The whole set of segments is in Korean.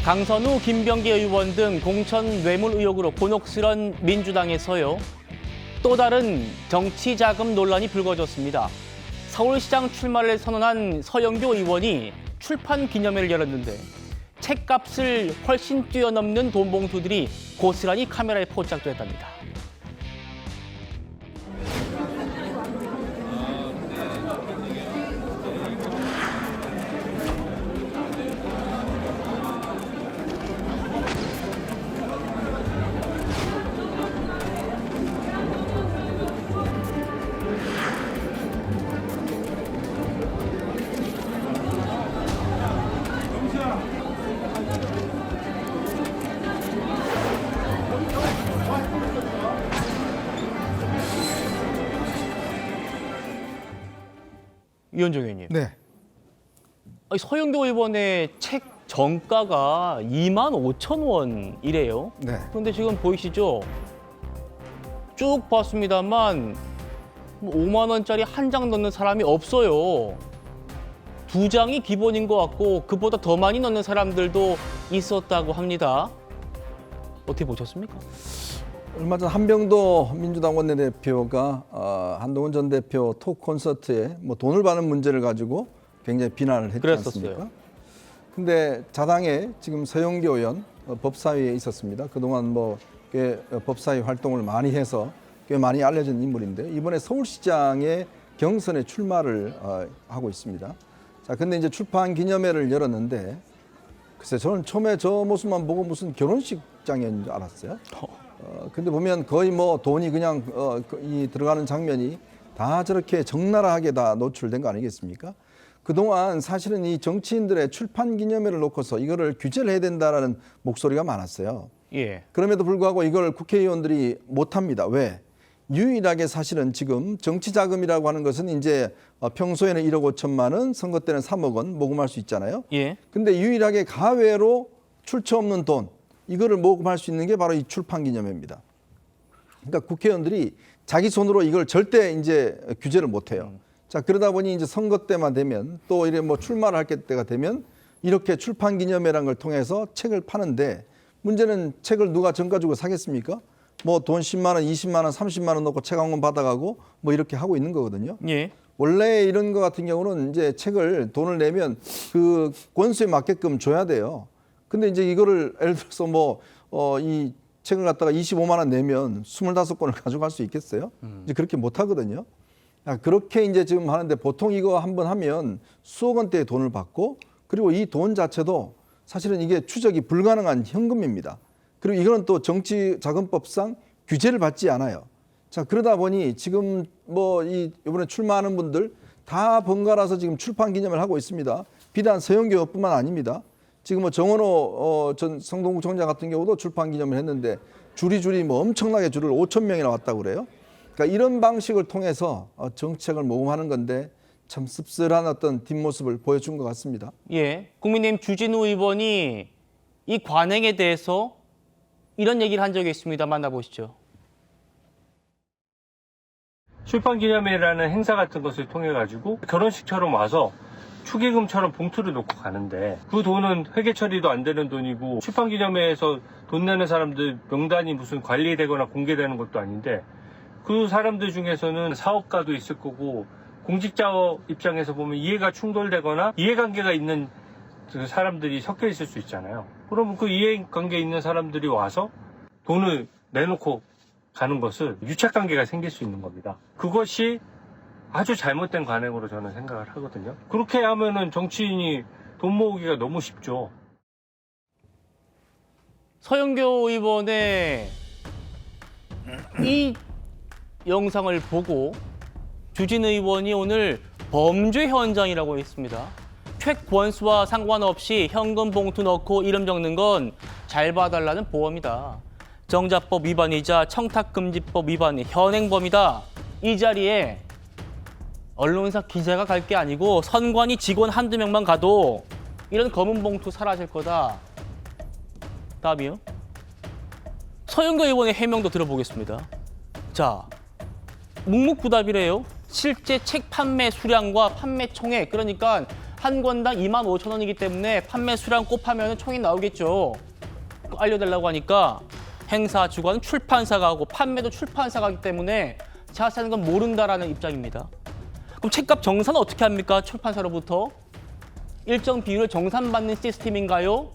강선우, 김병기 의원 등 공천 뇌물 의혹으로 곤혹스런 민주당에서요. 또 다른 정치 자금 논란이 불거졌습니다. 서울시장 출마를 선언한 서영교 의원이 출판 기념회를 열었는데 책값을 훨씬 뛰어넘는 돈 봉투들이 고스란히 카메라에 포착됐답니다. 위원장 의원님. 네. 서영교 의원의 책 정가가 25,000원이래요. 네. 그런데 지금 보이시죠? 쭉 봤습니다만 5만 원짜리 한 장 넣는 사람이 없어요. 2장이 기본인 것 같고 그보다 더 많이 넣는 사람들도 있었다고 합니다. 어떻게 보셨습니까? 얼마 전 한병도 민주당 원내대표가 한동훈 전 대표 톡 콘서트에 뭐 돈을 받는 문제를 가지고 굉장히 비난을 했지 그랬었어요. 않습니까? 근데 자당에 지금 서영교 의원 법사위에 있었습니다. 그동안 꽤 법사위 활동을 많이 해서 꽤 많이 알려진 인물인데 이번에 서울시장의 경선에 출마를 하고 있습니다. 자, 근데 이제 출판 기념회를 열었는데 글쎄 저는 처음에 저 모습만 보고 무슨 결혼식장인 줄 알았어요. 근데 보면 거의 돈이 그냥 이 들어가는 장면이 다 저렇게 적나라하게 다 노출된 거 아니겠습니까? 그동안 사실은 이 정치인들의 출판 기념회를 놓고서 이거를 규제를 해야 된다라는 목소리가 많았어요. 예. 그럼에도 불구하고 이걸 국회의원들이 못합니다. 왜? 유일하게 사실은 지금 정치자금이라고 하는 것은 이제 평소에는 1억 5천만 원, 선거 때는 3억 원 모금할 수 있잖아요. 예. 근데 유일하게 가외로 출처 없는 돈, 이거를 모금할 수 있는 게 바로 이 출판기념회입니다. 그러니까 국회의원들이 자기 손으로 이걸 절대 이제 규제를 못 해요. 자, 그러다 보니 이제 선거 때만 되면 또 이래 출마를 할 때가 되면 이렇게 출판기념회라는 걸 통해서 책을 파는데 문제는 책을 누가 정가 주고 사겠습니까? 돈 10만 원, 20만 원, 30만 원 넣고 책 한 권 받아가고 이렇게 하고 있는 거거든요. 예. 원래 이런 거 같은 경우는 이제 책을 돈을 내면 그 권수에 맞게끔 줘야 돼요. 근데 이제 이거를 예를 들어서 이 책을 갖다가 25만 원 내면 25권을 가져갈 수 있겠어요? 이제 그렇게 못 하거든요. 그렇게 이제 지금 하는데 보통 이거 한번 하면 수억 원대의 돈을 받고 그리고 이 돈 자체도 사실은 이게 추적이 불가능한 현금입니다. 그리고 이거는 또 정치자금법상 규제를 받지 않아요. 자, 그러다 보니 지금 이번에 출마하는 분들 다 번갈아서 지금 출판 기념을 하고 있습니다. 비단 서영교뿐만 아닙니다. 지금 정원호 전 성동구청장 같은 경우도 출판 기념을 했는데 줄이 엄청나게 줄을 5천 명이나 왔다고 그래요. 그러니까 이런 방식을 통해서 정책을 모금하는 건데 참 씁쓸한 어떤 뒷모습을 보여준 것 같습니다. 예. 국민의힘 주진우 의원이 이 관행에 대해서 이런 얘기를 한 적이 있습니다. 만나보시죠. 출판기념회라는 행사 같은 것을 통해 가지고 결혼식처럼 와서 축의금처럼 봉투를 놓고 가는데 그 돈은 회계 처리도 안 되는 돈이고 출판기념회에서 돈 내는 사람들 명단이 무슨 관리되거나 공개되는 것도 아닌데 그 사람들 중에서는 사업가도 있을 거고 공직자 입장에서 보면 이해가 충돌되거나 이해관계가 있는 그 사람들이 섞여 있을 수 있잖아요. 그러면 그 이해관계 있는 사람들이 와서 돈을 내놓고 가는 것은 유착관계가 생길 수 있는 겁니다. 그것이 아주 잘못된 관행으로 저는 생각을 하거든요. 그렇게 하면은 정치인이 돈 모으기가 너무 쉽죠. 서영교 의원의 이 영상을 보고 주진 의원이 오늘 범죄 현장이라고 했습니다. 최권수와 상관없이 현금 봉투 넣고 이름 적는 건 잘 봐달라는 보험이다. 정자법 위반이자 청탁금지법 위반이 현행범이다. 이 자리에 언론사 기자가 갈 게 아니고 선관위 직원 한두 명만 가도 이런 검은 봉투 사라질 거다. 답이요? 서영교 의원의 해명도 들어보겠습니다. 자, 묵묵부답이래요. 실제 책 판매 수량과 판매 총액, 그러니까 한 권당 25,000원이기 때문에 판매 수량 곱하면 총이 나오겠죠. 알려달라고 하니까 행사 주관은 출판사가 하고 판매도 출판사가 하기 때문에 자세한 건 모른다라는 입장입니다. 그럼 책값 정산은 어떻게 합니까? 출판사로부터 일정 비율을 정산받는 시스템인가요?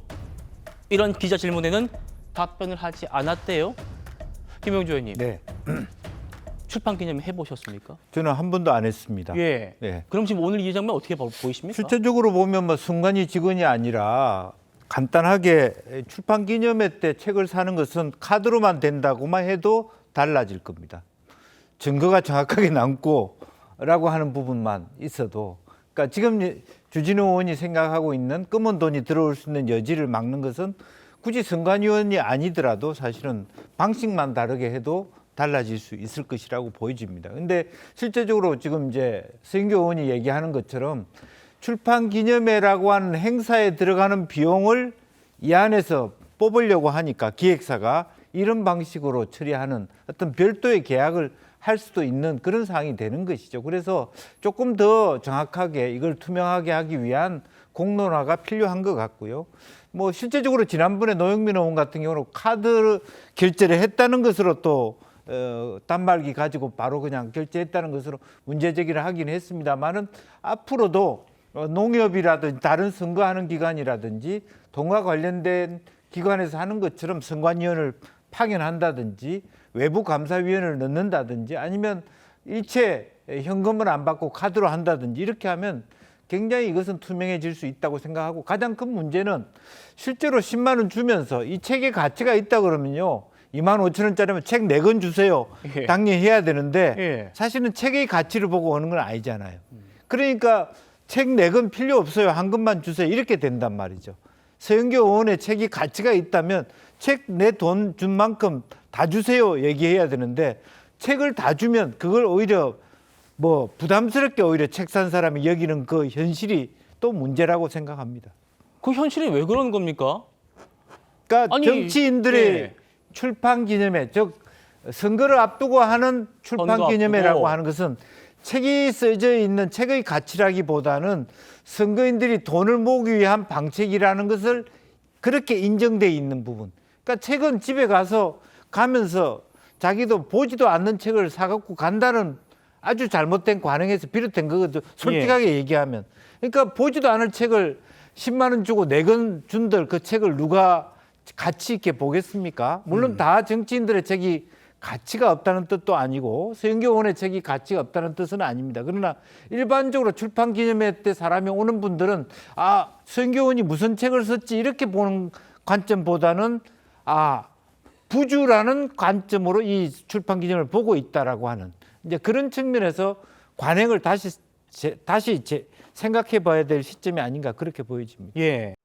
이런 기자 질문에는 답변을 하지 않았대요. 김영주 의원님, 네, 출판 기념회 해보셨습니까? 저는 한 번도 안 했습니다. 예. 네. 그럼 지금 오늘 이 장면 어떻게 보이십니까? 실제적으로 보면 뭐 순간이 직원이 아니라 간단하게 출판 기념회 때 책을 사는 것은 카드로만 된다고만 해도 달라질 겁니다. 증거가 정확하게 남고라고 하는 부분만 있어도, 그러니까 지금 주진우 의원이 생각하고 있는 검은 돈이 들어올 수 있는 여지를 막는 것은 굳이 선관위원이 아니더라도 사실은 방식만 다르게 해도 달라질 수 있을 것이라고 보여집니다. 근데 실제적으로 지금 이제 서인교 의원이 얘기하는 것처럼 출판 기념회라고 하는 행사에 들어가는 비용을 이 안에서 뽑으려고 하니까 기획사가 이런 방식으로 처리하는 어떤 별도의 계약을 할 수도 있는 그런 상황이 되는 것이죠. 그래서 조금 더 정확하게 이걸 투명하게 하기 위한 공론화가 필요한 것 같고요. 뭐 실제적으로 지난번에 노영민 의원 같은 경우는 카드 결제를 했다는 것으로 또 단말기 가지고 바로 그냥 결제했다는 것으로 문제 제기를 하긴 했습니다만은 앞으로도 농협이라든지 다른 선거하는 기관이라든지 돈과 관련된 기관에서 하는 것처럼 선관위원을 파견한다든지 외부 감사위원을 넣는다든지 아니면 일체 현금을 안 받고 카드로 한다든지 이렇게 하면 굉장히 이것은 투명해질 수 있다고 생각하고, 가장 큰 문제는 실제로 10만 원 주면서 이 책의 가치가 있다 그러면요, 25,000원짜리면 책 4권 주세요. 예. 당연히 해야 되는데 예. 사실은 책의 가치를 보고 오는 건 아니잖아요. 그러니까 책 4권 필요 없어요. 한 권만 주세요. 이렇게 된단 말이죠. 서영교 의원의 책이 가치가 있다면 책 내 돈 준 만큼 다 주세요 얘기해야 되는데, 책을 다 주면 그걸 오히려 뭐 부담스럽게 오히려 책 산 사람이 여기는 그 현실이 또 문제라고 생각합니다. 그 현실이 왜 그런 겁니까? 그러니까 아니, 정치인들의 예. 출판 기념회, 즉 선거를 앞두고 하는 출판 선거 기념회라고 앞두고. 하는 것은 책이 써져 있는 책의 가치라기보다는 선거인들이 돈을 모으기 위한 방책이라는 것을 그렇게 인정돼 있는 부분. 그러니까 책은 집에 가면서 자기도 보지도 않는 책을 사갖고 간다는 아주 잘못된 관행에서 비롯된 거거든요. 솔직하게 얘기하면. 그러니까 보지도 않을 책을 10만 원 주고 4권 준들 그 책을 누가 가치 있게 보겠습니까? 물론 다 정치인들의 책이 가치가 없다는 뜻도 아니고 서영교 의원의 책이 가치가 없다는 뜻은 아닙니다. 그러나 일반적으로 출판 기념회 때 사람이 오는 분들은 서영교 의원이 무슨 책을 썼지 이렇게 보는 관점보다는 부주라는 관점으로 이 출판 기념을 보고 있다라고 하는 이제 그런 측면에서 관행을 다시 생각해 봐야 될 시점이 아닌가 그렇게 보여집니다. 예.